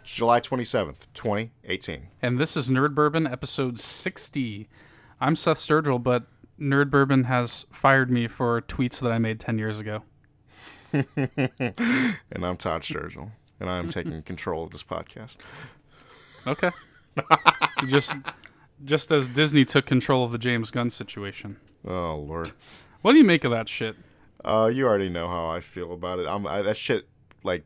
July 27th, 2018. And this is Nerd Bourbon, episode 60. I'm Seth Sturgill, but Nerd Bourbon has fired me for tweets that I made 10 years ago. And I'm Todd Sturgill, and I'm taking control of this podcast. Okay. just as Disney took control of the James Gunn situation. Oh, Lord. What do you make of that shit? You already know how I feel about it. That shit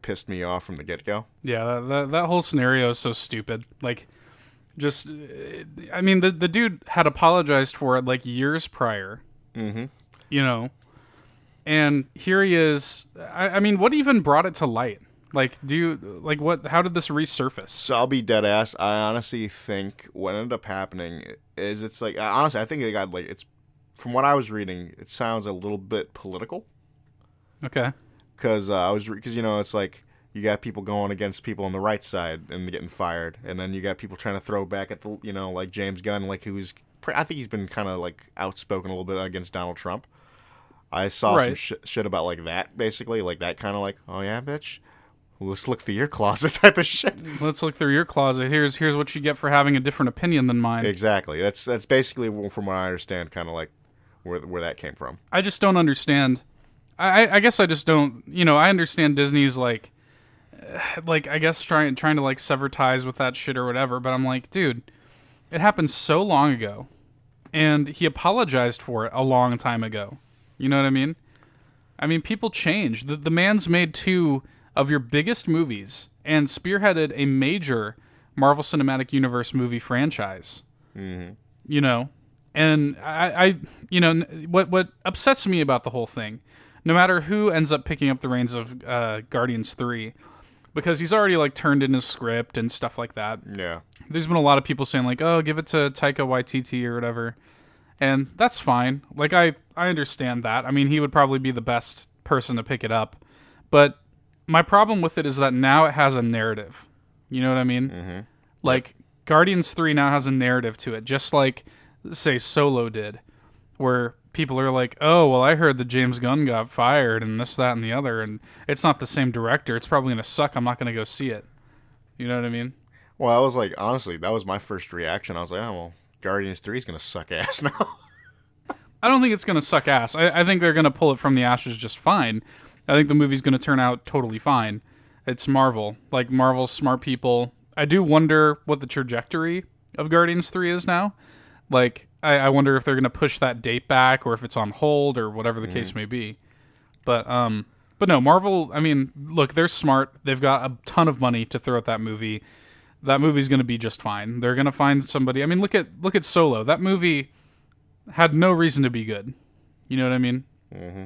pissed me off from the get-go. Yeah, that whole scenario is so stupid. The dude had apologized for it years prior. Mm-hmm. And here he is. I mean, what even brought it to light? How did this resurface? So I'll be dead ass. I honestly think what ended up happening is I think it got it's from what I was reading, it sounds a little bit political. Okay. Because it's you got people going against people on the right side and getting fired, and then you got people trying to throw back at the James Gunn, who's I think he's been kind of outspoken a little bit against Donald Trump. I saw some shit about that, basically that kind of oh yeah, bitch, let's look through your closet type of shit. Let's look through your closet. Here's what you get for having a different opinion than mine. Exactly. That's basically from what I understand, kind of where that came from. I just don't understand. I guess I just don't, I understand Disney's I guess trying to sever ties with that shit or whatever, but I'm dude, it happened so long ago, and he apologized for it a long time ago. You know what I mean? I mean, people change. The man's made 2 of your biggest movies and spearheaded a major Marvel Cinematic Universe movie franchise. Mm-hmm. And I what upsets me about the whole thing, no matter who ends up picking up the reins of Guardians 3, because he's already turned in his script and stuff like that. Yeah. There's been a lot of people saying oh, give it to Taika Waititi or whatever. And that's fine. I understand that. I mean, he would probably be the best person to pick it up. But my problem with it is that now it has a narrative. You know what I mean? Mm-hmm. Guardians 3 now has a narrative to it, just say Solo did, where people are oh, well, I heard that James Gunn got fired and this, that, and the other, and it's not the same director. It's probably going to suck. I'm not going to go see it. You know what I mean? Well, I was honestly, that was my first reaction. I was oh, well, Guardians 3 is going to suck ass now. I don't think it's going to suck ass. I think they're going to pull it from the ashes just fine. I think the movie's going to turn out totally fine. It's Marvel. Marvel's smart people. I do wonder what the trajectory of Guardians 3 is now. I wonder if they're going to push that date back or if it's on hold or whatever the case may be. But no, Marvel, I mean, look, they're smart. They've got a ton of money to throw at that movie. That movie's going to be just fine. They're going to find somebody. I mean, look at Solo. That movie had no reason to be good. You know what I mean? Mm-hmm.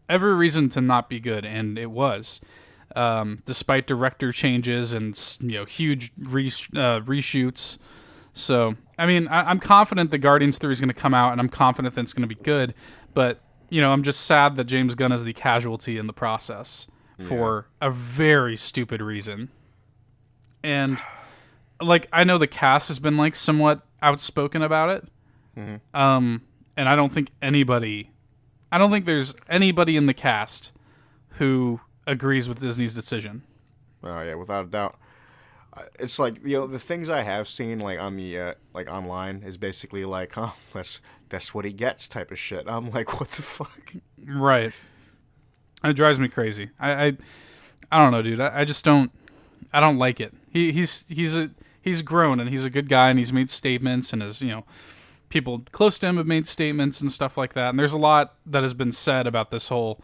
Every reason to not be good, and it was. Despite director changes and huge reshoots. So, I mean, I'm confident that Guardians 3 is going to come out, and I'm confident that it's going to be good. But, I'm just sad that James Gunn is the casualty in the process for a very stupid reason. And, I know the cast has been, somewhat outspoken about it. Mm-hmm. And I don't think there's anybody in the cast who agrees with Disney's decision. Oh, yeah, without a doubt. It's the things I have seen on the online is basically oh, that's what he gets type of shit. I'm what the fuck? Right. It drives me crazy. I don't know, dude. I just don't like it. He's grown and he's a good guy and he's made statements and his people close to him have made statements and stuff like that. And there's a lot that has been said about this whole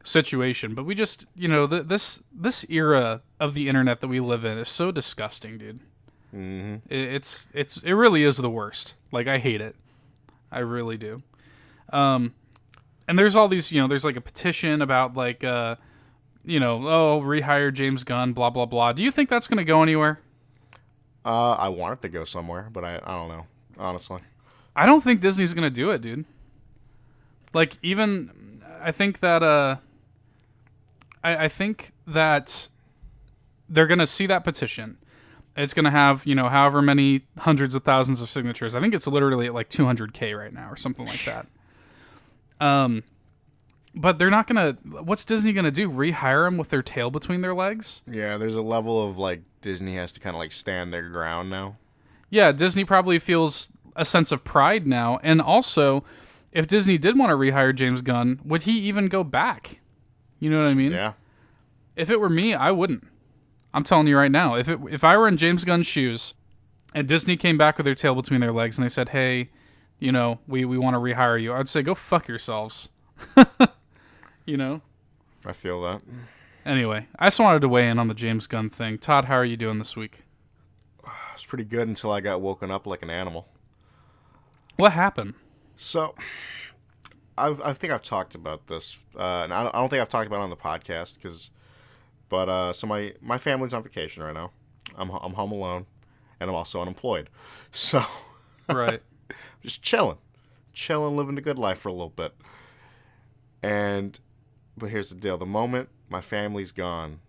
situation, but we just this era of the internet that we live in is so disgusting, dude. Mm-hmm. It really is the worst. I hate it. I really do. And there's all these, there's a petition about rehire James Gunn, blah blah blah. Do you think that's going to go anywhere? I want it to go somewhere, but I don't know, honestly. I don't think Disney's going to do it, dude. Like, even I think that I think that they're gonna see that petition. It's gonna have, however many hundreds of thousands of signatures. I think it's literally at like 200K right now or something like that. But they're not gonna. What's Disney gonna do? Rehire them with their tail between their legs? Yeah, there's a level of like Disney has to kind of like stand their ground now. Yeah, Disney probably feels a sense of pride now. And also, if Disney did want to rehire James Gunn, would he even go back? You know what I mean? Yeah. If it were me, I wouldn't. I'm telling you right now. If I were in James Gunn's shoes and Disney came back with their tail between their legs and they said, hey, we want to rehire you, I'd say, go fuck yourselves. I feel that. Anyway, I just wanted to weigh in on the James Gunn thing. Todd, how are you doing this week? It's pretty good until I got woken up like an animal. What happened? So, I think I've talked about this, and I don't think I've talked about it on the podcast, so my family's on vacation right now. I'm home alone, and I'm also unemployed, so Right. just chilling, living the good life for a little bit. But here's the deal: the moment my family's gone,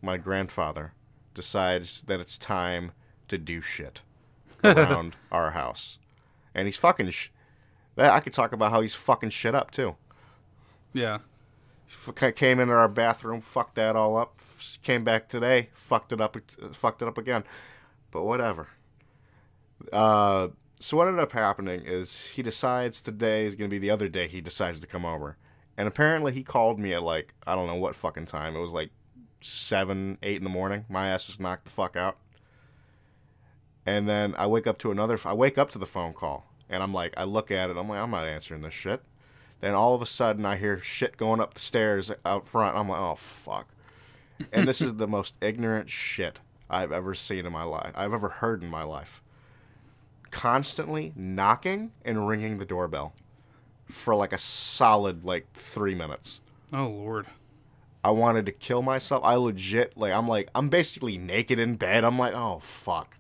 my grandfather decides that it's time to do shit around our house. And he's fucking I could talk about how he's fucking shit up, too. Yeah. Came into our bathroom, fucked that all up. Came back today, fucked it up again. But whatever. So what ended up happening is he decides today is going to be the other day he decides to come over. And apparently he called me at like, I don't know what fucking time. It was like 7, 8 in the morning. My ass just knocked the fuck out. And then I wake up to the phone call. And I'm like, I look at it. I'm like, I'm not answering this shit. Then all of a sudden I hear shit going up the stairs out front. I'm like, oh, fuck. And this is the most ignorant shit I've ever seen in my life. I've ever heard in my life. Constantly knocking and ringing the doorbell for like a solid 3 minutes. Oh, Lord. I wanted to kill myself. I legit, I'm basically naked in bed. I'm like, oh, fuck.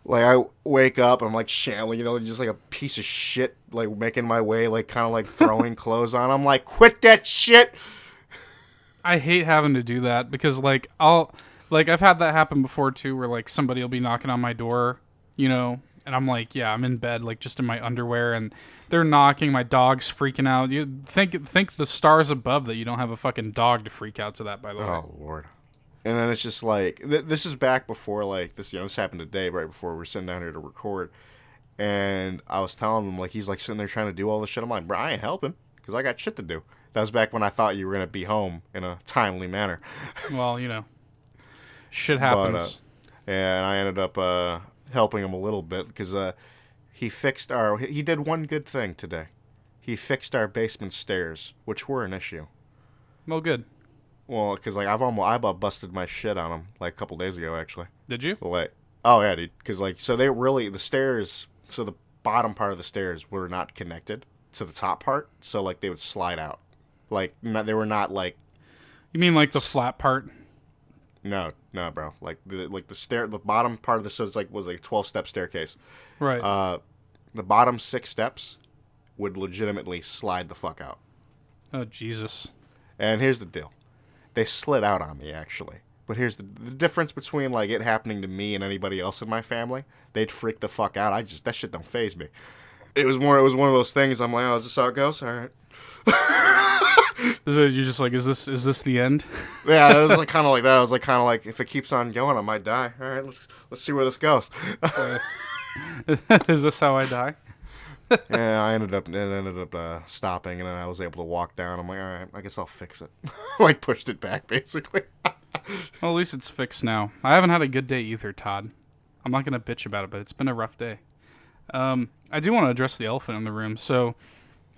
I wake up, I'm like, just like a piece of shit, making my way, throwing clothes on. I'm like, quit that shit! I hate having to do that because, I've had that happen before, too, where, somebody will be knocking on my door, and I'm like, yeah, I'm in bed, just in my underwear, and they're knocking, my dog's freaking out. You think the stars above that you don't have a fucking dog to freak out to that, by the way. Oh, Lord. And then it's just this is back before, this, this happened today, right before we were sitting down here to record. And I was telling him, he's, sitting there trying to do all this shit. I'm like, bro, I ain't helping, because I got shit to do. That was back when I thought you were going to be home in a timely manner. Well, shit happens. And I ended up helping him a little bit, because he did one good thing today. He fixed our basement stairs, which were an issue. Well, good. Well, because I about busted my shit on him a couple days ago, actually. Did you? Oh yeah, dude. Because so they really the stairs. So the bottom part of the stairs were not connected to the top part, so they would slide out. They were not You mean the flat part? No, bro. The bottom part of the so it's was a 12-step staircase. Right. The bottom 6 steps would legitimately slide the fuck out. Oh Jesus. And here's the deal. They slid out on me, actually. But here's the difference between, it happening to me and anybody else in my family. They'd freak the fuck out. That shit don't faze me. It was one of those things, I'm like, oh, is this how it goes? All right. You're just is this the end? Yeah, it was kind of like that. I was kind of if it keeps on going, I might die. All right, let's see where this goes. Is this how I die? Yeah, I ended up stopping, and then I was able to walk down. I'm like, all right, I guess I'll fix it. Pushed it back, basically. Well, at least it's fixed now. I haven't had a good day either, Todd. I'm not going to bitch about it, but it's been a rough day. I do want to address the elephant in the room. So,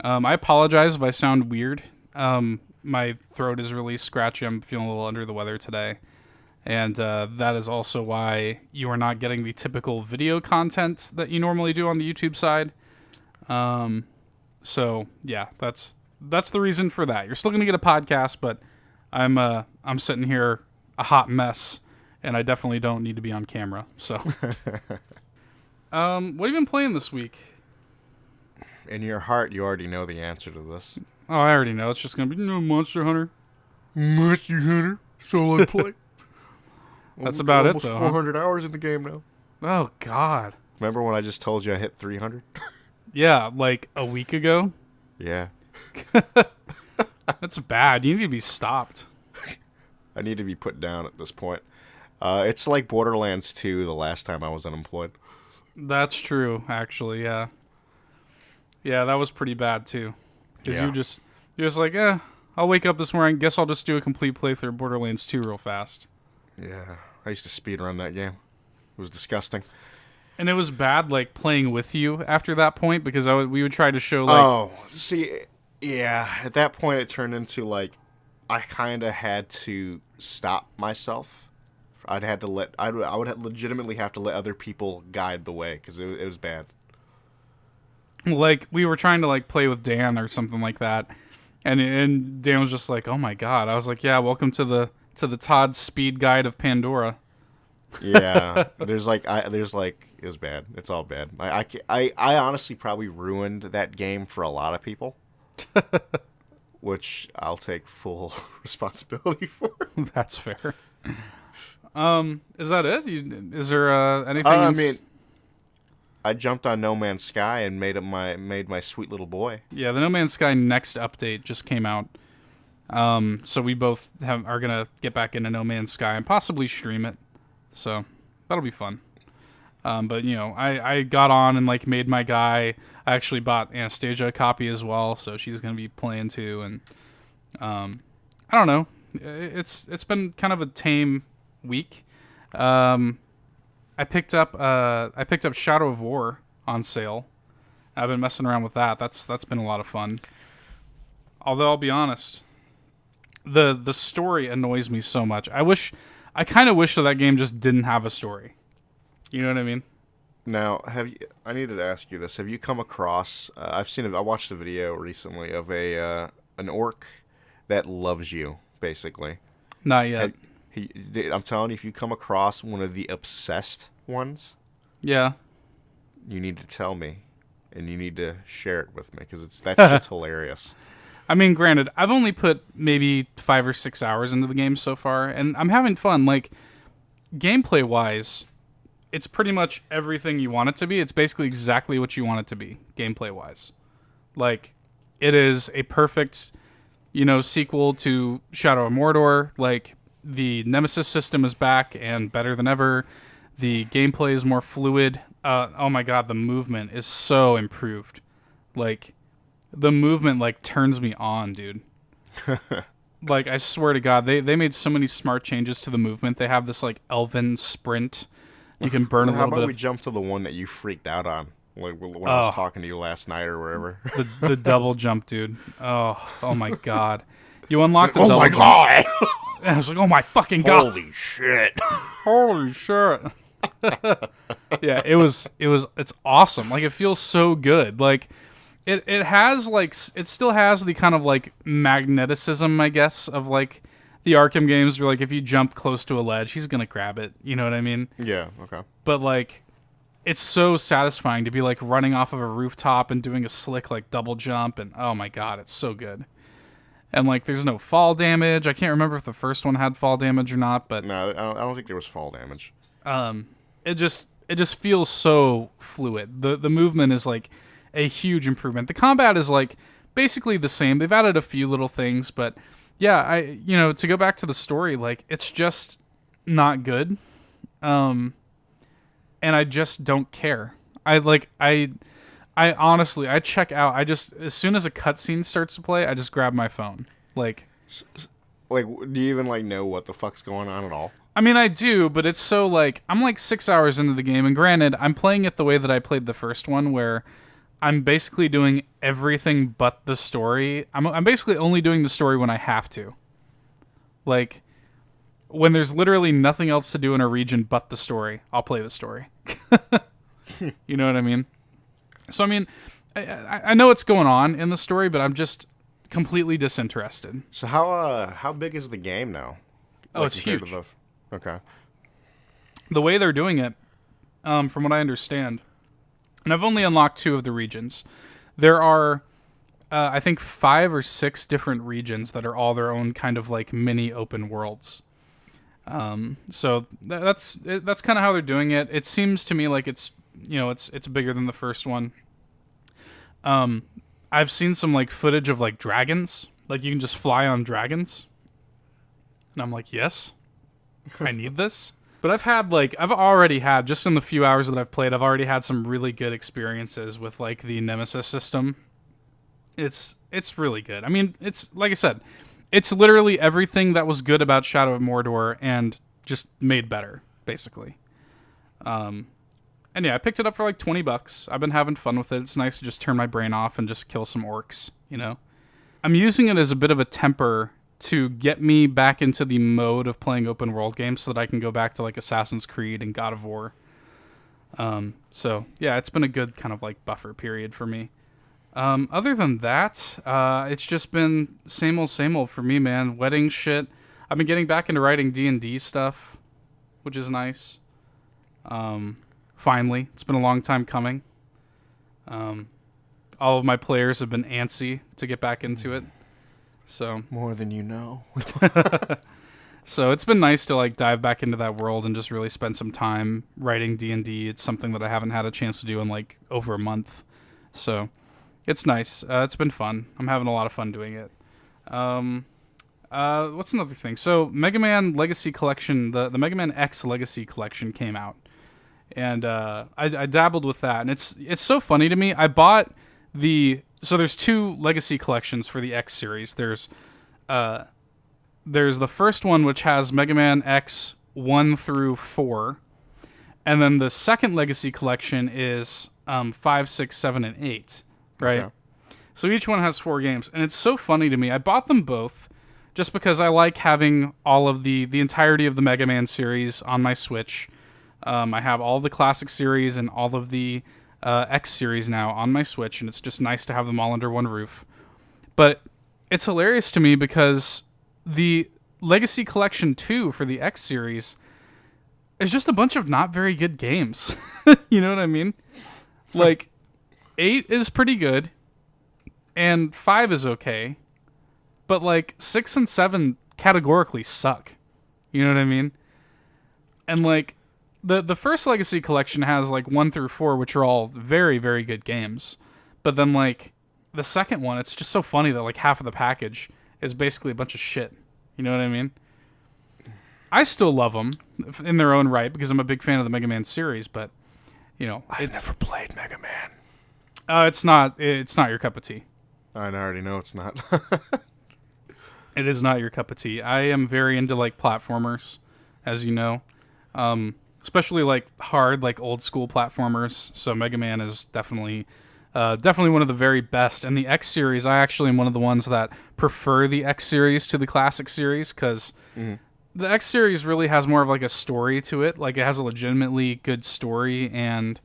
I apologize if I sound weird. My throat is really scratchy. I'm feeling a little under the weather today. And that is also why you are not getting the typical video content that you normally do on the YouTube side. So yeah, that's the reason for that. You're still going to get a podcast, but I'm sitting here a hot mess, and I definitely don't need to be on camera. So, what have you been playing this week? In your heart, you already know the answer to this. Oh, I already know. It's just gonna be Monster Hunter. Monster Hunter. So I play. That's about it, almost though. 400 hours in the game now. Oh God. Remember when I just told you I hit 300? Yeah, like a week ago. Yeah. That's bad. You need to be stopped. I need to be put down at this point. It's like Borderlands 2 the last time I was unemployed. That's true, actually. Yeah. Yeah, that was pretty bad too. Because you're just like, I'll wake up this morning. Guess I'll just do a complete playthrough of Borderlands 2 real fast. Yeah, I used to speedrun that game. It was disgusting. And it was bad, like, playing with you after that point, because we would try to show, like... Oh, see, yeah, at that point it turned into, like, I kind of had to stop myself. I would legitimately have to let other people guide the way, because it was bad. Like, we were trying to, like, play with Dan or something like that, and Dan was just like, oh my God. I was like, yeah, welcome to the Todd speed guide of Pandora. Yeah, it was bad. It's all bad. I honestly probably ruined that game for a lot of people, which I'll take full responsibility for. That's fair. Is that it? Is there anything? I jumped on No Man's Sky and made my sweet little boy. Yeah, the No Man's Sky next update just came out. So we both are gonna get back into No Man's Sky and possibly stream it. So that'll be fun. But I got on and like made my guy. I actually bought Anastasia a copy as well, so she's gonna be playing too. And I don't know. It's been kind of a tame week. I picked up Shadow of War on sale. I've been messing around with that. That's been a lot of fun. Although I'll be honest, the story annoys me so much. I kind of wish that game just didn't have a story. You know what I mean? Now, I needed to ask you this. Have you come across? I watched a video recently of an orc that loves you, basically. Not yet. I'm telling you, if you come across one of the obsessed ones, yeah, you need to tell me, and you need to share it with me because that shit's hilarious. I mean, granted, I've only put maybe 5 or 6 hours into the game so far, and I'm having fun. Like, gameplay-wise, it's pretty much everything you want it to be. It's basically exactly what you want it to be, gameplay-wise. Like, it is a perfect, sequel to Shadow of Mordor. Like, the Nemesis system is back and better than ever. The gameplay is more fluid. Oh my God, the movement is so improved. Like, the movement, like, turns me on, dude. Like, I swear to God, they made so many smart changes to the movement. They have this, like, elven sprint. You can burn a little bit. How about we jump to the one that you freaked out on, like when I was talking to you last night or wherever? The double jump, dude. Oh my God. You unlock the double jump. Oh my God! And I was like, oh my fucking God. Holy shit. Holy shit. Yeah, it's awesome. Like, it feels so good. Like, it has, like, it still has the kind of, like, magneticism, I guess, of, like, the Arkham games where, like, if you jump close to a ledge, he's gonna grab it. You know what I mean? Yeah, okay. But, like, it's so satisfying to be, like, running off of a rooftop and doing a slick, like, double jump, and oh my God, it's so good. And, like, there's no fall damage. I can't remember if the first one had fall damage or not, but no, I don't think there was fall damage. It just feels so fluid. The movement is, like, a huge improvement. The combat is, like, basically the same. They've added a few little things, but yeah, to go back to the story, like, it's just not good. And I just don't care. I honestly, I check out. As soon as a cutscene starts to play, I just grab my phone. Like, do you even, like, know what the fuck's going on at all? I mean, I do, but it's so, like, I'm like 6 hours into the game, and granted, I'm playing it the way that I played the first one, where I'm basically doing everything but the story. I'm basically only doing the story when I have to. Like, when there's literally nothing else to do in a region but the story, I'll play the story. You know what I mean? So, I mean, I know what's going on in the story, but I'm just completely disinterested. So how big is the game now? Oh, it's huge. Okay. The way they're doing it, from what I understand, and I've only unlocked 2 of the regions. There are, I think, 5 or 6 different regions that are all their own kind of like mini open worlds. So that's kind of how they're doing it. It seems to me like it's bigger than the first one. I've seen some like footage of like dragons, like you can just fly on dragons, and I'm like, yes, I need this. But I've already had, just in the few hours that I've played, I've already had some really good experiences with like the Nemesis system. It's really good. I mean, it's like I said, it's literally everything that was good about Shadow of Mordor and just made better, basically. And yeah, I picked it up for like $20. I've been having fun with it. It's nice to just turn my brain off and just kill some orcs, you know? I'm using it as a bit of a temper to get me back into the mode of playing open world games so that I can go back to like Assassin's Creed and God of War. So yeah, it's been a good kind of like buffer period for me. Other than that, it's just been same old for me, man. Wedding shit. I've been getting back into writing D&D stuff, which is nice. Finally, it's been a long time coming. All of my players have been antsy to get back into it. So more than you know. So it's been nice to like dive back into that world and just really spend some time writing D&D. It's something that I haven't had a chance to do in like over a month. So it's nice. It's been fun. I'm having a lot of fun doing it. What's another thing? So Mega Man Legacy Collection, the Mega Man X Legacy Collection came out. And I dabbled with that. And it's so funny to me. I bought so there's 2 Legacy Collections for the X series. There's the first one, which has Mega Man X 1 through 4. And then the second Legacy Collection is 5, 6, 7, and 8. Right? Okay. So each one has 4 games. And it's so funny to me. I bought them both just because I like having all of the entirety of the Mega Man series on my Switch. I have all the classic series and all of the X series now on my Switch, and it's just nice to have them all under one roof. But it's hilarious to me because the Legacy Collection 2 for the X series is just a bunch of not very good games. You know what I mean? Like, 8 is pretty good, and 5 is okay, but like 6 and 7 categorically suck. You know what I mean? And like, The first Legacy Collection has like 1 through 4, which are all very, very good games. But then like the second one, it's just so funny that like half of the package is basically a bunch of shit. You know what I mean? I still love them in their own right because I'm a big fan of the Mega Man series, but you know, I've never played Mega Man. It's not your cup of tea. I already know it's not. It is not your cup of tea. I am very into like platformers, as you know. Especially like hard, like old school platformers. So Mega Man is definitely one of the very best. And the X series, I actually am one of the ones that prefer the X series to the classic series because the X series really has more of like a story to it. Like it has a legitimately good story, and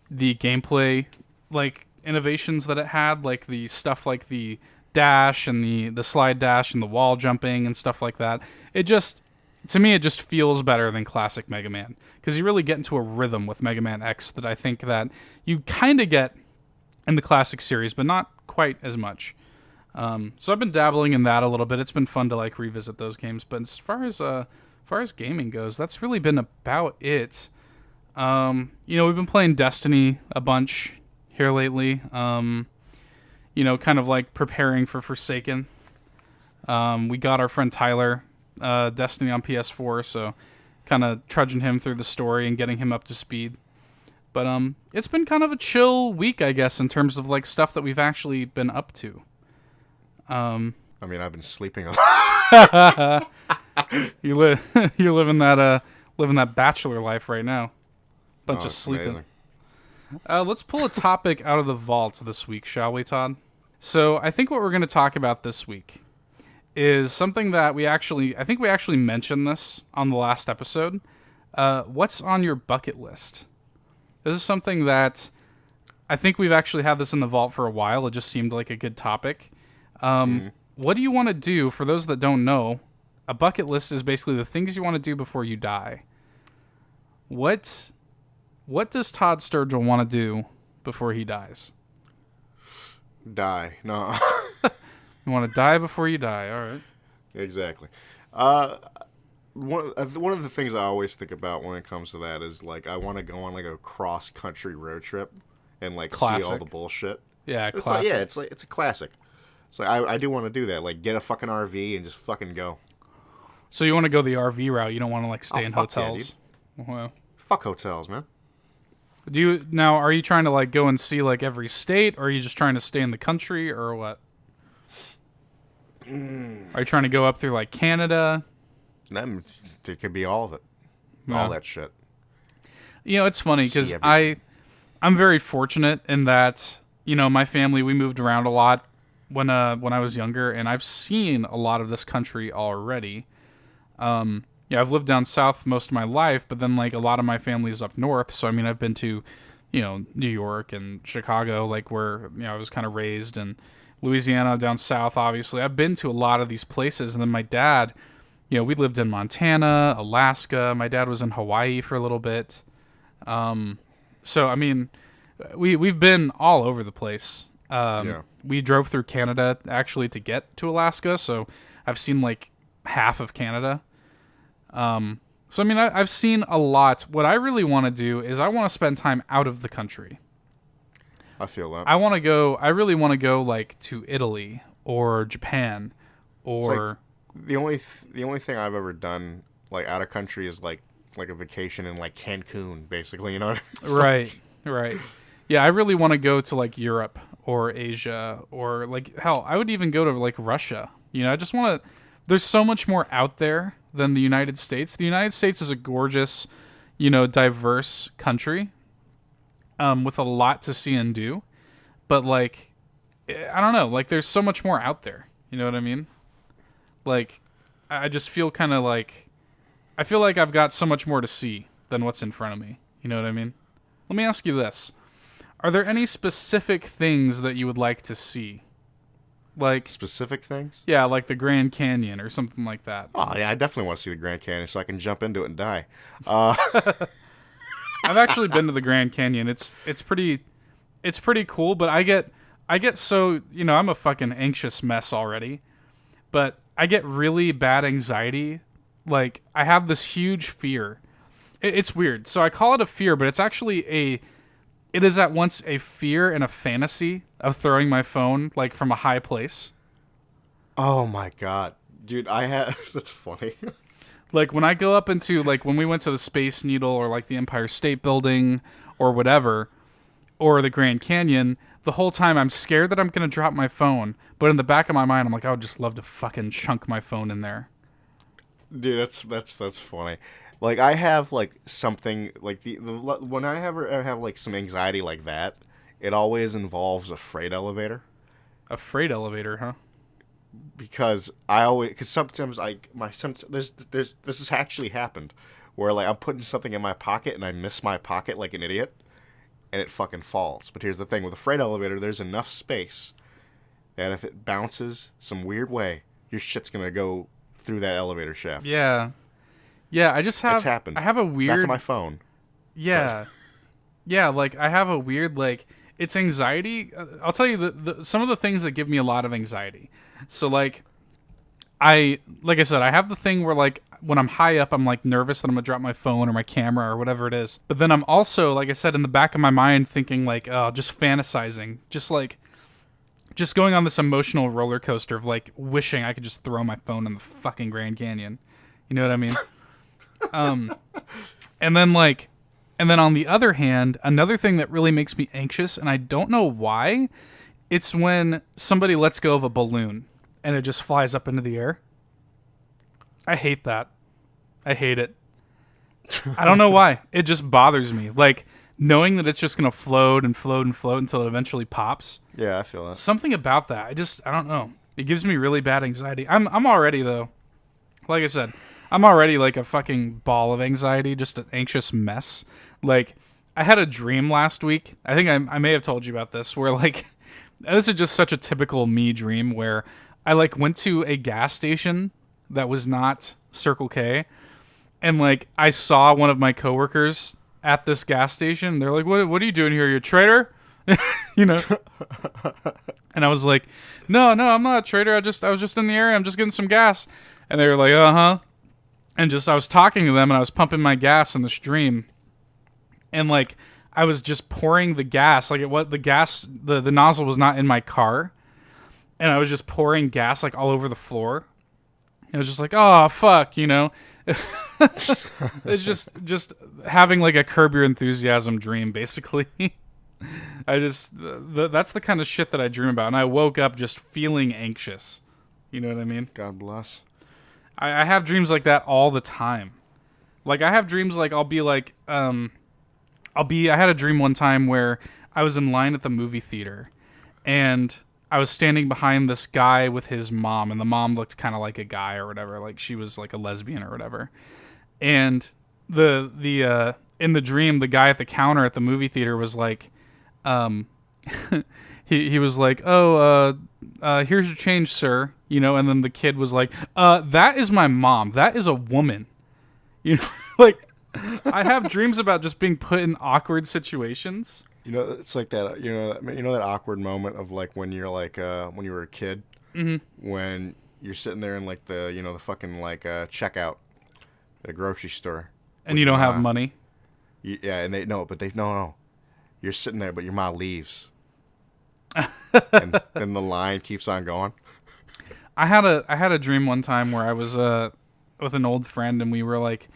the gameplay like innovations that it had, like the stuff like the dash and the slide dash and the wall jumping and stuff like that. To me, it just feels better than classic Mega Man because you really get into a rhythm with Mega Man X that I think that you kind of get in the classic series, but not quite as much. So I've been dabbling in that a little bit. It's been fun to like revisit those games. But as far as gaming goes, that's really been about it. We've been playing Destiny a bunch here lately. Kind of like preparing for Forsaken. We got our friend Tyler Destiny on PS4, so kind of trudging him through the story and getting him up to speed. But it's been kind of a chill week, I guess, in terms of like stuff that we've actually been up to. I mean, I've been sleeping a lot. You're living that bachelor life right now. Bunch of sleeping. Let's pull a topic out of the vault this week, shall we, Todd? So I think what we're going to talk about this week is something that I think we actually mentioned this on the last episode. What's on your bucket list? This is something that I think we've actually had this in the vault for a while. It just seemed like a good topic. What do you want to do? For those that don't know, a bucket list is basically the things you want to do before you die. What does Todd Sturgill want to do before he dies? Die. No. You want to die before you die. All right. Exactly. One of the things I always think about when it comes to that is like I want to go on like a cross country road trip and like see all Classic. the bullshit. Yeah, It's classic. like it's a classic. So I do want to do that. Like get a fucking RV and just fucking go. So you want to go the RV route? You don't want to like stay in fuck yeah, hotels? Well, Fuck hotels, man. are you trying to like go and see like every state, or are you just trying to stay in the country, or what? Are you trying to go up through like Canada? It could be all of it. Yeah. All that shit. It's funny because See everything. I'm very fortunate in that my family, we moved around a lot when I was younger, and I've seen a lot of this country already. I've lived down south most of my life, but then like a lot of my family is up north. So I mean, I've been to New York and Chicago, like where I was kind of raised, and Louisiana down south. Obviously, I've been to a lot of these places, and then my dad. We lived in Montana, Alaska. My dad was in Hawaii for a little bit. So, I mean, we've been all over the place. We drove through Canada, actually, to get to Alaska. So, I've seen, like, half of Canada. So, I mean, I've seen a lot. What I really want to do is I want to spend time out of the country. I feel that. I really want to go, like, to Italy or Japan or... The only thing I've ever done like out of country is like a vacation in like Cancun, basically. You know. Right. Yeah, I really want to go to like Europe or Asia or like hell, I would even go to like Russia. I just want to. There's so much more out there than the United States. The United States is a gorgeous, diverse country, with a lot to see and do. But like, I don't know. Like, there's so much more out there. You know what I mean? Like, I just feel kind of like... I feel like I've got so much more to see than what's in front of me. You know what I mean? Let me ask you this. Are there any specific things that you would like to see? Like... Specific things? Yeah, like the Grand Canyon or something like that. Oh, yeah, I definitely want to see the Grand Canyon so I can jump into it and die. I've actually been to the Grand Canyon. It's pretty cool, but I get so... I'm a fucking anxious mess already. But... I get really bad anxiety. Like, I have this huge fear. It's weird. So I call it a fear, but it's actually it is at once a fear and a fantasy of throwing my phone, like, from a high place. Oh my god. Dude, that's funny. Like, when I go up into, like, when we went to the Space Needle or, like, the Empire State Building or whatever, or the Grand Canyon... The whole time I'm scared that I'm going to drop my phone, but in the back of my mind I'm like, I would just love to fucking chunk my phone in there. Dude, that's funny. Like I have like something like when I have like some anxiety like that, it always involves a freight elevator. A freight elevator, huh? Because sometimes this has actually happened where like I'm putting something in my pocket and I miss my pocket like an idiot. And it fucking falls. But here's the thing. With a freight elevator, there's enough space that if it bounces some weird way, your shit's going to go through that elevator shaft. Yeah. Yeah, it's happened. I have a weird... Back to my phone. Yeah. Yeah, like, I have a weird, like... It's anxiety. I'll tell you some of the things that give me a lot of anxiety. So, like I said, I have the thing where, like, when I'm high up, I'm, like, nervous that I'm going to drop my phone or my camera or whatever it is. But then I'm also, like I said, in the back of my mind thinking, like, just fantasizing. Just going on this emotional roller coaster of, like, wishing I could just throw my phone in the fucking Grand Canyon. You know what I mean? And then on the other hand, another thing that really makes me anxious, and I don't know why, it's when somebody lets go of a balloon and it just flies up into the air. I hate that. I hate it. I don't know why. It just bothers me. Like, knowing that it's just going to float and float and float until it eventually pops. Yeah, I feel that. Something about that. I don't know. It gives me really bad anxiety. I'm already, though, like I said, I'm already like a fucking ball of anxiety, just an anxious mess. Like, I had a dream last week. I think I may have told you about this, where, like, this is just such a typical me dream where I, like, went to a gas station that was not Circle K, and, like, I saw one of my coworkers at this gas station. They're like, what are you doing here? You a traitor? you know. And I was like, no, I'm not a traitor. I was just in the area. I'm just getting some gas. And they were like, uh-huh. And I was talking to them, and I was pumping my gas in this dream. And like, I was just pouring the gas. Like, the nozzle was not in my car. And I was just pouring gas like all over the floor. It was just like, oh, fuck, you know. It's just having like a Curb Your Enthusiasm dream, basically. That's the kind of shit that I dream about. And I woke up just feeling anxious. You know what I mean? God bless. I have dreams like that all the time. Like, I have dreams like I'll be like, I had a dream one time where I was in line at the movie theater, and I was standing behind this guy with his mom, and the mom looked kind of like a guy or whatever, like she was like a lesbian or whatever. And the in the dream, the guy at the counter at the movie theater was like, he was like, oh, here's your change, sir. You know, and then the kid was like, that is my mom. That is a woman. You know, like, I have dreams about just being put in awkward situations. You know, it's like that. You know that awkward moment of like when you're like when you were a kid, when you're sitting there in like the fucking like checkout at a grocery store, and you don't have money. Yeah, and no. You're sitting there, but your mom leaves, and then the line keeps on going. I had a dream one time where I was with an old friend, and we were like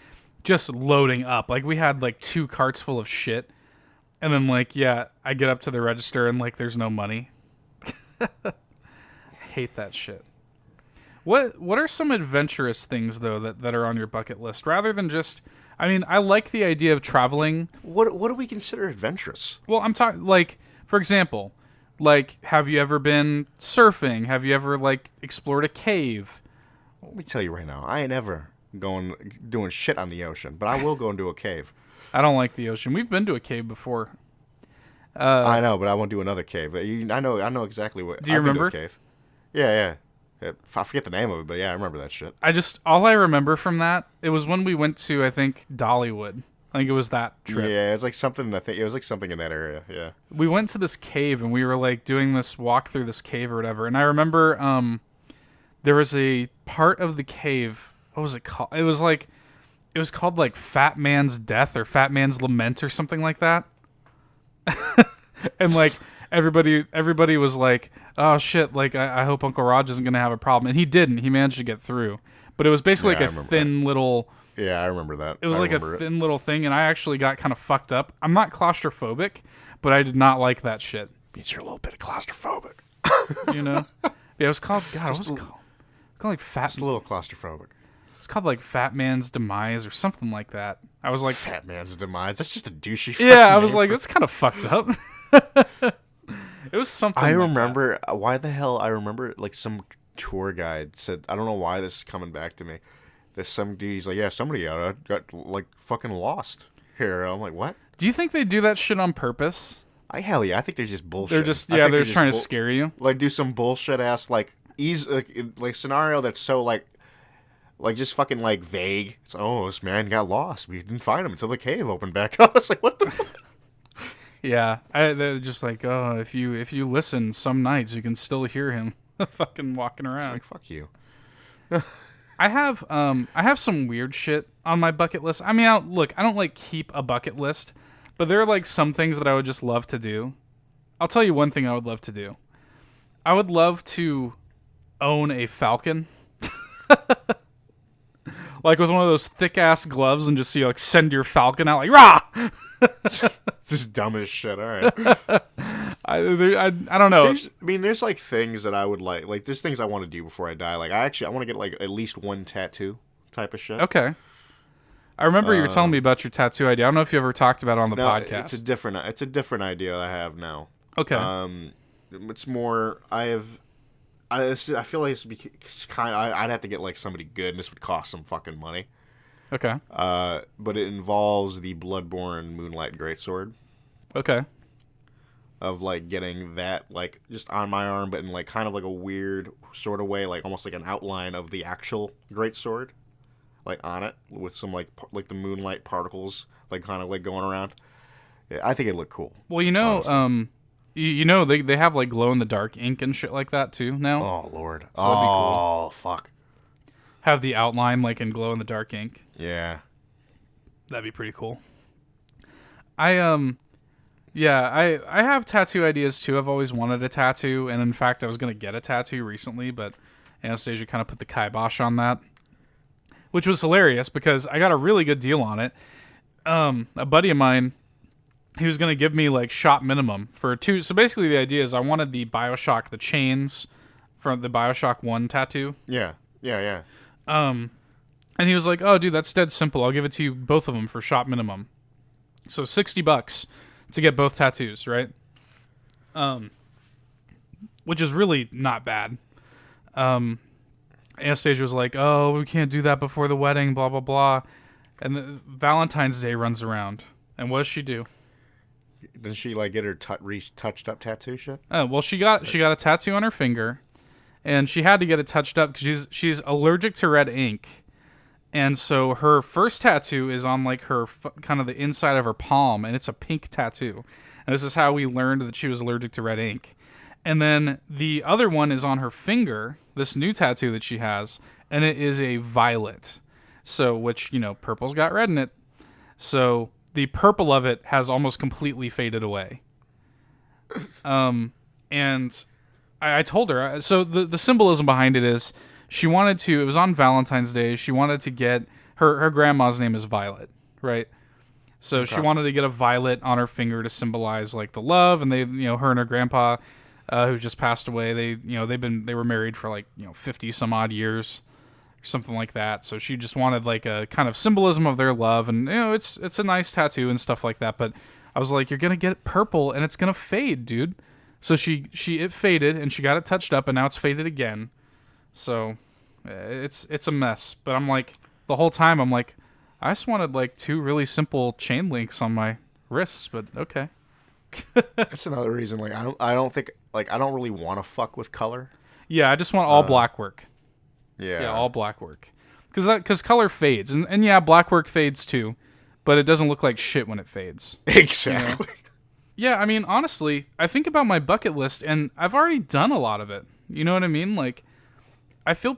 just loading up. Like, we had like 2 carts full of shit. And then, like, yeah, I get up to the register and, like, there's no money. I hate that shit. What are some adventurous things, though, that are on your bucket list? Rather than just... I mean, I like the idea of traveling. What do we consider adventurous? Well, I'm talking, like, for example, like, have you ever been surfing? Have you ever, like, explored a cave? Let me tell you right now, I ain't ever doing shit on the ocean, but I will go into a cave. I don't like the ocean. We've been to a cave before. I know, but I won't do another cave. I know exactly what. Do you remember? Been to a cave. Yeah. I forget the name of it, but yeah, I remember that shit. All I remember from that, it was when we went to, I think, Dollywood. I think it was that trip. Yeah, it was like something. I think it was like something in that area. Yeah. We went to this cave, and we were like doing this walk through this cave or whatever. And I remember, there was a part of the cave. What was it called? It was called like Fat Man's Death or Fat Man's Lament or something like that. And like everybody was like, oh shit, like I hope Uncle Raj isn't gonna have a problem. And he didn't. He managed to get through. But it was basically like a thin little... Yeah, I remember that. It was like a thin little thing, and I actually got kind of fucked up. I'm not claustrophobic, but I did not like that shit. Means you're a little bit claustrophobic. You know? Yeah, it was called... God, what was it called? It's called like Fat... Just a little claustrophobic. It's called like Fat Man's Demise or something like that. I was like... Fat Man's Demise? That's just a douchey Yeah, I was like, that's kind of fucked up. It was something I like remember... that. Why the hell... I remember like some tour guide said... I don't know why this is coming back to me. There's some dude, he's like, yeah, somebody got like fucking lost here. I'm like, what? Do you think they do that shit on purpose? Hell yeah, I think they're just bullshit. They're just... Yeah, they're just trying to scare you. Like, do some bullshit ass, like, like scenario that's so, like just fucking, like, vague. It's, oh, this man got lost. We didn't find him until the cave opened back up. It's like, what the fuck? Yeah, they're just like, oh, if you listen some nights, you can still hear him fucking walking around. It's like, fuck you. I have some weird shit on my bucket list. I mean, I don't, like, keep a bucket list, but there are, like, some things that I would just love to do. I'll tell you one thing I would love to do. I would love to own a falcon. Like with one of those thick-ass gloves and just see, like, send your falcon out like, rah! It's just dumb as shit, all right. I don't know. There's, like, things that I would like. Like, there's things I want to do before I die. Like, I want to get, like, at least one tattoo type of shit. Okay. I remember you were telling me about your tattoo idea. I don't know if you ever talked about it on the podcast. It's a different idea I have now. Okay. It's more, I feel like it's kind of, I'd have to get, like, somebody good, and this would cost some fucking money. Okay. But it involves the Bloodborne Moonlight Greatsword. Okay. Of, like, getting that, like, just on my arm, but in, like, kind of like a weird sort of way, like, almost like an outline of the actual Greatsword, like, on it, with some, like the moonlight particles, like, kind of, like, going around. Yeah, I think it'd look cool. Well, you know, You know, they have like glow in the dark ink and shit like that too now. Oh Lord. So that'd be cool. Oh fuck. Have the outline like in glow in the dark ink. Yeah. That'd be pretty cool. I have tattoo ideas too. I've always wanted a tattoo, and in fact, I was gonna get a tattoo recently, but Anastasia kind of put the kibosh on that, which was hilarious because I got a really good deal on it. A buddy of mine, he was gonna give me like shop minimum for 2. So basically, the idea is I wanted the BioShock, the chains from the BioShock 1 tattoo. Yeah. And he was like, "Oh, dude, that's dead simple. I'll give it to you, both of them, for shop minimum. So $60 to get both tattoos, right? Which is really not bad." Anastasia was like, "Oh, we can't do that before the wedding, blah blah blah." And Valentine's Day runs around, and what does she do? Didn't she like get her touched up tattoo shit? Oh, well, she got a tattoo on her finger, and she had to get it touched up because she's allergic to red ink. And so her first tattoo is on like her kind of the inside of her palm, and it's a pink tattoo. And this is how we learned that she was allergic to red ink. And then the other one is on her finger, this new tattoo that she has, and it is a violet. So, which, you know, purple's got red in it. So the purple of it has almost completely faded away. And I told her, so the symbolism behind it is, she wanted to, it was on Valentine's Day, she wanted to get, her grandma's name is Violet, right? So Okay. she wanted to get a violet on her finger to symbolize like the love, and they, you know, her and her grandpa, who just passed away, they were married for like, 50 some odd years, or something like that. So she just wanted like a kind of symbolism of their love, and it's a nice tattoo and stuff like that. But I was like, you're gonna get purple and it's gonna fade, dude. So it faded, and she got it touched up, and now it's faded again. So it's a mess. But I'm like, the whole time I'm like, I just wanted like 2 really simple chain links on my wrists, but okay. That's another reason. Like I don't think like I don't really want to fuck with color. Yeah, I just want all black work. Yeah. Yeah, all black work. Because color fades, and yeah, black work fades too, but it doesn't look like shit when it fades. Exactly. Yeah, I mean, honestly, I think about my bucket list, and I've already done a lot of it. You know what I mean? Like, I feel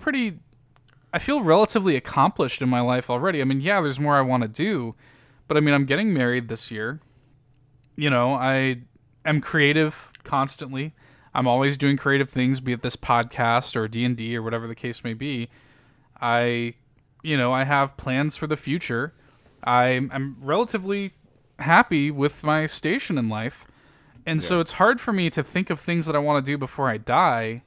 relatively accomplished in my life already. I mean, yeah, there's more I want to do, but I mean, I'm getting married this year. You know, I am creative constantly. I'm always doing creative things, be it this podcast or D&D or whatever the case may be. I have plans for the future. I'm relatively happy with my station in life. And so it's hard for me to think of things that I want to do before I die.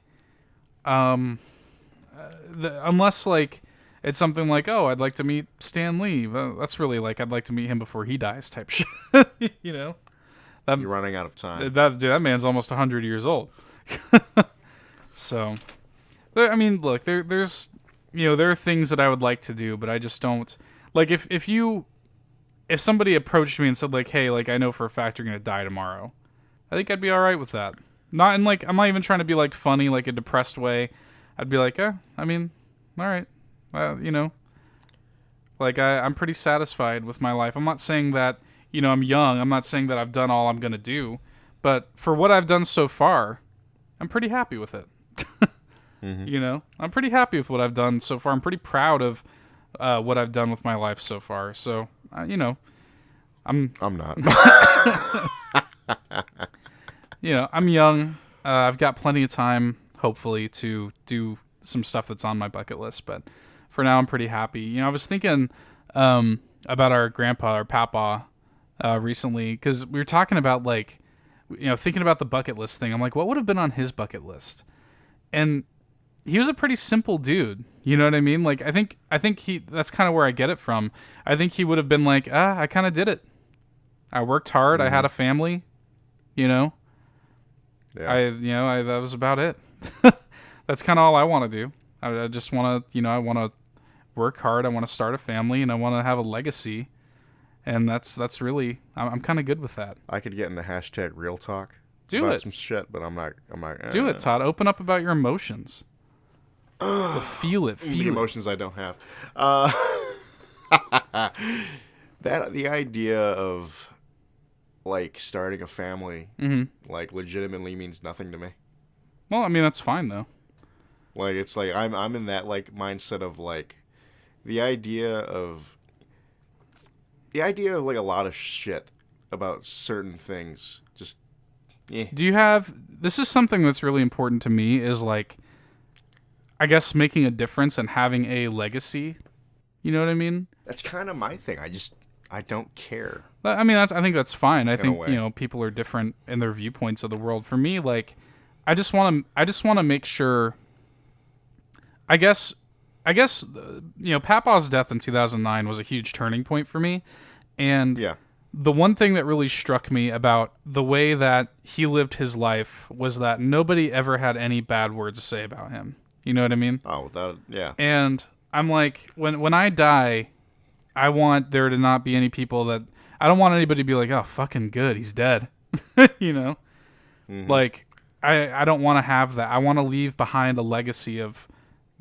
Unless like it's something like, oh, I'd like to meet Stan Lee. That's really like, I'd like to meet him before he dies type shit. You know? You're running out of time. That man's almost 100 years old. So, I mean, look, there's, there are things that I would like to do, but I just don't. Like, if somebody approached me and said, like, hey, like, I know for a fact you're going to die tomorrow, I think I'd be all right with that. Not in, like, I'm not even trying to be, like, funny, like, a depressed way. I'd be like, I mean, all right. Like, I'm pretty satisfied with my life. I'm not saying that, I'm young. I'm not saying that I've done all I'm going to do. But for what I've done so far, I'm pretty happy with it. Mm-hmm. I'm pretty happy with what I've done so far. I'm pretty proud of what I've done with my life so far. So, I'm not. I'm young. I've got plenty of time, hopefully, to do some stuff that's on my bucket list. But for now, I'm pretty happy. I was thinking about our grandpa, our papa, recently, because we were talking about, like, thinking about the bucket list thing. I'm like, what would have been on his bucket list? And he was a pretty simple dude. You know what I mean? Like, I think that's kind of where I get it from. I think he would have been like, I kind of did it. I worked hard. Mm-hmm. I had a family, Yeah. Yeah. That was about it. That's kind of all I want to do. I just want to, I want to work hard. I want to start a family, and I want to have a legacy. And that's really, I'm kind of good with that. I could get into hashtag real talk. Do about it. some shit, but I'm not. Do it, Todd. Open up about your emotions. Feel it. The emotions I don't have. The idea of like starting a family, like legitimately means nothing to me. Well, I mean, that's fine though. Like it's like I'm in that like mindset of like the idea of like a lot of shit about certain things. Just Do you have? This is something that's really important to me. Is like, I guess making a difference and having a legacy. You know what I mean? That's kind of my thing. I don't care. I mean, I think that's fine. I think way. people are different in their viewpoints of the world. For me, like, I just want to make sure. I guess, Papaw's death in 2009 was a huge turning point for me, and the one thing that really struck me about the way that he lived his life was that nobody ever had any bad words to say about him. You know what I mean? Oh, yeah. And I'm like, when I die, I want there to not be any people that I don't want anybody to be like, oh, fucking good, he's dead. You know, like I don't want to have that. I want to leave behind a legacy of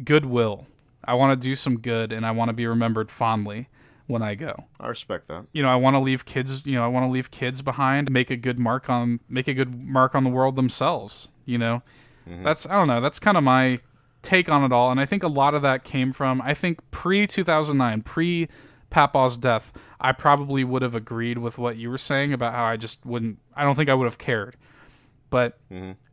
goodwill. I want to do some good, and I want to be remembered fondly when I go. I respect that. I want to leave kids. I want to leave kids behind. Make a good mark on the world themselves. That's I don't know. That's kind of my take on it all, and I think a lot of that came from pre 2009, pre Papaw's death. I probably would have agreed with what you were saying about how I just wouldn't. I don't think I would have cared. But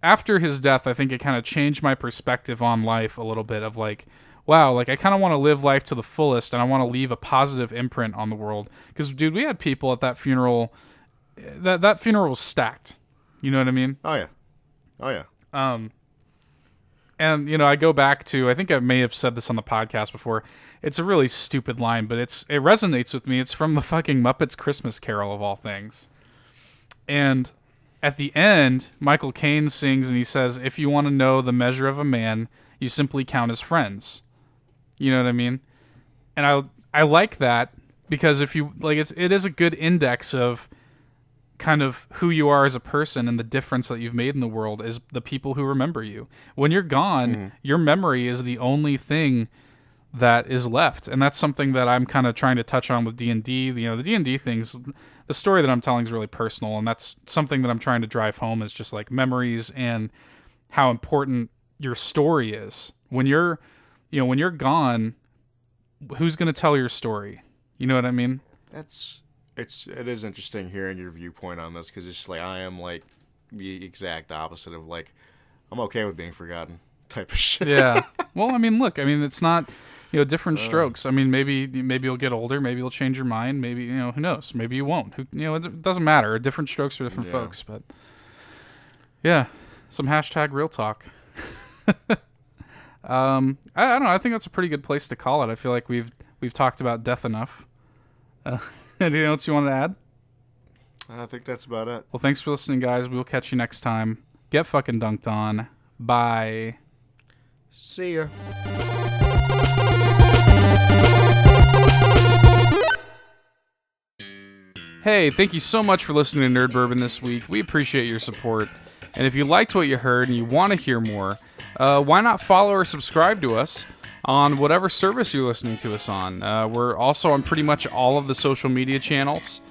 after his death, I think it kind of changed my perspective on life a little bit of like, wow, like I kind of want to live life to the fullest and I want to leave a positive imprint on the world. Because, dude, we had people at that funeral. That funeral was stacked. You know what I mean? Oh, yeah. And, I go back to, I think I may have said this on the podcast before. It's a really stupid line, but it resonates with me. It's from the fucking Muppets Christmas Carol of all things. And at the end, Michael Caine sings and he says, if you want to know the measure of a man, you simply count his friends. You know what I mean? And I like that because if you like, it is a good index of kind of who you are as a person and the difference that you've made in the world is the people who remember you. When you're gone, your memory is the only thing that is left. And that's something that I'm kind of trying to touch on with D&D. The D&D things, the story that I'm telling is really personal, and that's something that I'm trying to drive home is just like memories and how important your story is. When you're gone, who's going to tell your story? You know what I mean? It is interesting hearing your viewpoint on this because it's just like I am like the exact opposite of like I'm okay with being forgotten type of shit. Yeah. Well, I mean, look, it's not different strokes. I mean, maybe you'll get older, maybe you'll change your mind, maybe who knows, maybe you won't. It doesn't matter. Different strokes for different folks, but yeah, some hashtag real talk. I don't know. I think that's a pretty good place to call it. I feel like we've talked about death enough. Anything else you want to add? I think that's about it. Well, thanks for listening, guys. We'll catch you next time. Get fucking dunked on. Bye. See ya. Hey, thank you so much for listening to Nerd Bourbon this week. We appreciate your support. And if you liked what you heard and you want to hear more, why not follow or subscribe to us on whatever service you're listening to us on. We're also on pretty much all of the social media channels.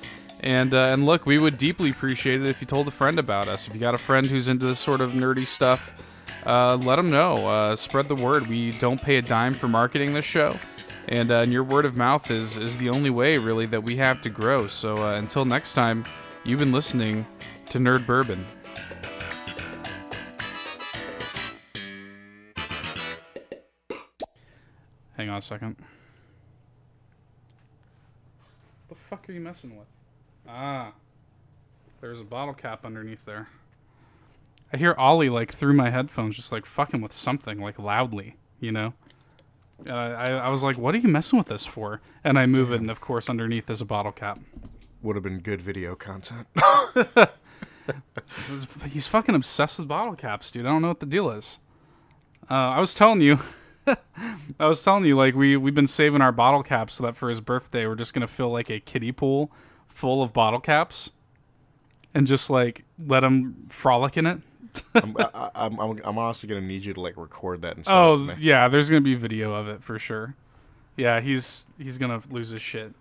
And look, we would deeply appreciate it if you told a friend about us. If you got a friend who's into this sort of nerdy stuff, let them know. Spread the word. We don't pay a dime for marketing this show. And your word of mouth is the only way, really, that we have to grow. So until next time, you've been listening to Nerd Bourbon. Hang on a second. What the fuck are you messing with? Ah. There's a bottle cap underneath there. I hear Ollie, like, through my headphones, just, like, fucking with something, like, loudly, I was like, what are you messing with this for? And I move it, and, of course, underneath is a bottle cap. Would have been good video content. He's fucking obsessed with bottle caps, dude. I don't know what the deal is. I was telling you, like, we've been saving our bottle caps so that for his birthday, we're just going to fill, like, a kiddie pool full of bottle caps and just, like, let him frolic in it. I'm honestly going to need you to, like, record that and send it to me. Yeah, there's going to be video of it for sure. Yeah, he's going to lose his shit.